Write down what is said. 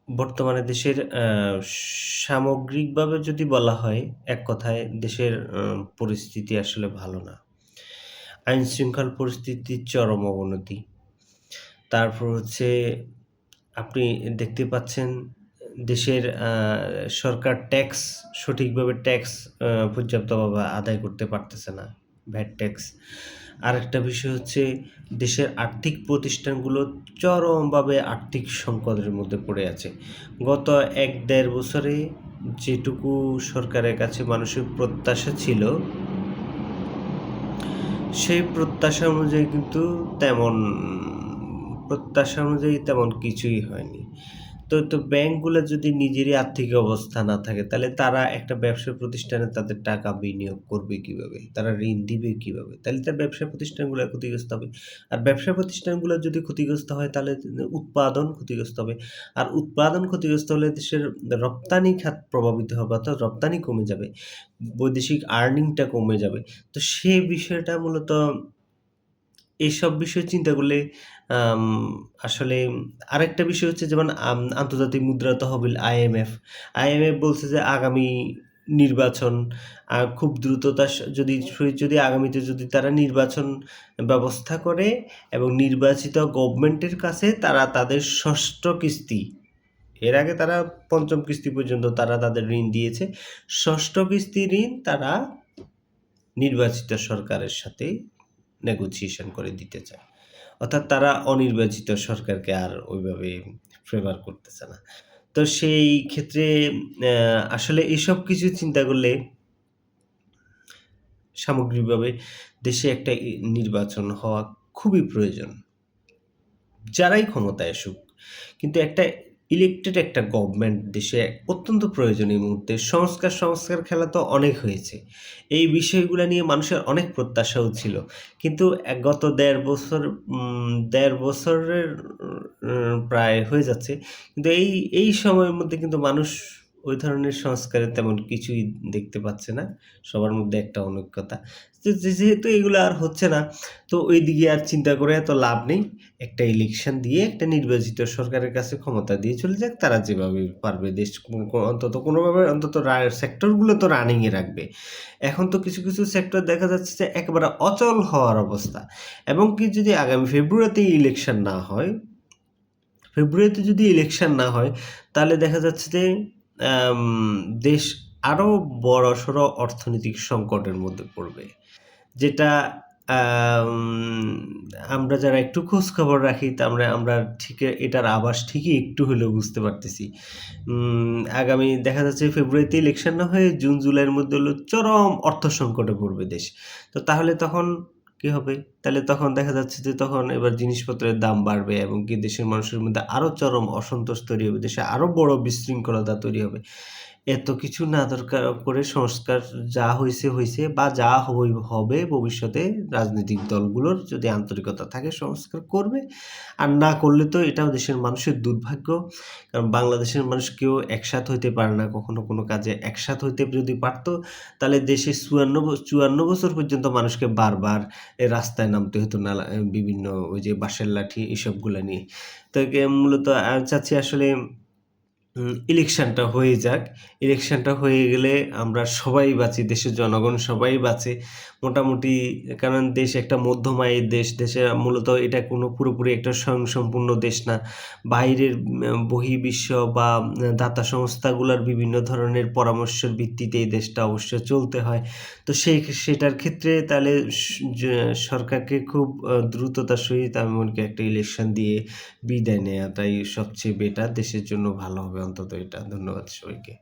বর্তমানে দেশের সামগ্রিকভাবে যদি বলা হয়, এক কথায় দেশের পরিস্থিতি আসলে ভালো না। আইনশৃঙ্খল পরিস্থিতির চরম অবনতি। তারপর হচ্ছে আপনি দেখতে পাচ্ছেন দেশের সরকার সঠিকভাবে ট্যাক্স পর্যাপ্তভাবে আদায় করতে পারতেছে না। VAT tax. আরেকটা বিষয় হচ্ছে দেশের আর্থিক প্রতিষ্ঠানগুলো চরমভাবে আর্থিক সংকটের মধ্যে পড়ে আছে। গত ১-১.৫ বছরে যেটুকু সরকারের কাছে মানুষের প্রত্যাশা ছিল, সেই প্রত্যাশা অনুযায়ী তেমন কিছুই হয়নি। তো ব্যাংকগুলা যদি নিজেরই আর্থিক অবস্থা না থাকে, তাহলে তারা একটা ব্যবসা প্রতিষ্ঠানে তাদের টাকা বিনিয়োগ করবে কিভাবে? তারা ঋণ দিবে কিভাবে? তাহলে তার ব্যবসা প্রতিষ্ঠানগুলা ক্ষতিগ্রস্ত হবে। আর ব্যবসা প্রতিষ্ঠানগুলা যদি ক্ষতিগ্রস্ত হয়, তাহলে উৎপাদন ক্ষতিগ্রস্ত হবে। আর উৎপাদন ক্ষতিগ্রস্ত হলে দেশের রপ্তানি খাত প্রভাবিত হবে, অর্থাৎ রপ্তানি কমে যাবে। বৈদেশিক আর্নিংটা কমে যাবে। তো সেই বিষয়টা মূলত এইসব বিষয় চিন্তা করলে আম আসলে আরেকটা বিষয় হচ্ছে যেমন আন্তর্জাতিক মুদ্রা তহবিল IMF বলছে যে আগামী নির্বাচন খুব দ্রুততার যদি আগামীতে যদি তারা নির্বাচন ব্যবস্থা করে এবং নির্বাচিত গভর্নমেন্টের কাছে তারা তাদের ৬ষ্ঠ কিস্তি, এর আগে তারা ৫ম কিস্তি পর্যন্ত তারা তাদের ঋণ দিয়েছে। ৬ষ্ঠ কিস্তির ঋণ তারা নির্বাচিত সরকারের সাথে নেগোসিয়েশন করে দিতে চায়। অর্থাৎ তারা অনির্বাচিত সরকারকে আর ওইভাবে ফেভার করতেছে না। তো সেই ক্ষেত্রে আসলে এসব কিছু চিন্তা করলে সামগ্রিকভাবে দেশে একটা নির্বাচন হওয়া খুবই প্রয়োজন। যারাই ক্ষমতায় আসুক। কিন্তু ইলেক্টেড একটা গভর্নমেন্ট দেশে অত্যন্ত প্রয়োজন এই মুহূর্তে। সংস্কার খেলা তো অনেক হয়েছে। এই বিষয়গুলা নিয়ে মানুষের অনেক প্রত্যাশাও ছিল। কিন্তু গত ১.৫ বছরের প্রায় হয়ে যাচ্ছে। কিন্তু এই সময়ের মধ্যে কিন্তু মানুষ ওই ধরনের সংস্কারের তেমন কিছুই দেখতে পাচ্ছে না। সবার মধ্যে একটা অনৈক্যতা। যেহেতু এগুলো আর হচ্ছে না, তো ওইদিকে আর চিন্তা করে এত লাভ নেই। একটা ইলেকশন দিয়ে একটা নির্বাচিত সরকারের কাছে ক্ষমতা দিয়ে চলে যাক, তারা যেভাবে পারবে দেশ অন্তত কোনোভাবে অন্তত সেক্টরগুলো তো রানিং এ রাখবে। এখন তো কিছু সেক্টর দেখা যাচ্ছে যে একেবারে অচল হওয়ার অবস্থা। এবং কি যদি আগামী ফেব্রুয়ারিতে যদি ইলেকশন না হয়, তাহলে দেখা যাচ্ছে যে আম দেশ আরো বড়সড় অর্থনৈতিক সংকটের মধ্যে পড়বে। যেটা আম আমরা যারা একটু খোঁজখবর রাখি তা আমরা আমরা ঠিক এটার আভাস ঠিকই একটু হলেও বুঝতে পারতেছি। আগামী দেখা যাচ্ছে ফেব্রুয়ারিতে ইলেকশন না হয়ে জুন-জুলাইয়ের মধ্যে হলো চরম অর্থ সংকটে পড়বে দেশ। তো তাহলে তখন কি হবে? তাহলে তখন দেখা যাচ্ছে যে তখন এবার জিনিসপত্রের দাম বাড়বে এবং কি দেশের মানুষের মধ্যে আরো চরম অসন্তোষ তৈরি হবে। দেশে আরো বড় বিশৃঙ্খলতা তৈরি হবে। এত কিছু না দরকার করে সংস্কার যা হইছে বা যা হবে ভবিষ্যতে রাজনৈতিক দলগুলোর যদি আন্তরিকতা থাকে সংস্কার করবে। আর না করলে তো এটাও দেশের মানুষের দুর্ভাগ্য। কারণ বাংলাদেশের মানুষ কেউ একসাথ হইতে পারে না কখনো কোনো কাজে। একসাথ হইতে যদি পারত, তাহলে দেশে ৫৪ বছর পর্যন্ত মানুষকে বারবার রাস্তায় নামতে হতো না বিভিন্ন ওই যে বাঁশের লাঠি এসবগুলা নিয়ে। তো মূলত চাচ্ছি আসলে ইলেকশনটা হয়ে যাক। ইলেকশনটা হয়ে গেলে আমরা সবাই বাঁচি, দেশের জনগণ সবাই বাঁচে। মোটামুটি কারণ দেশ একটা মধ্যম আয়ের দেশ। দেশে মূলত এটা কোনো পুরোপুরি একটা স্বয়ংসম্পূর্ণ দেশ না। বাইরের বহির্বিশ্ব বা দাতা সংস্থাগুলার বিভিন্ন ধরনের পরামর্শের ভিত্তিতে এই দেশটা অবশ্যই চলতে হয়। তো সেটার ক্ষেত্রে তাহলে স য সরকারকে খুব দ্রুততার সহিত আমি মনে করি একটা ইলেকশন দিয়ে বিদায় নেয়াটাই সবচেয়ে বেটার। দেশের জন্য ভালো হবে অন্তত এটা। ধন্যবাদ সবাইকে।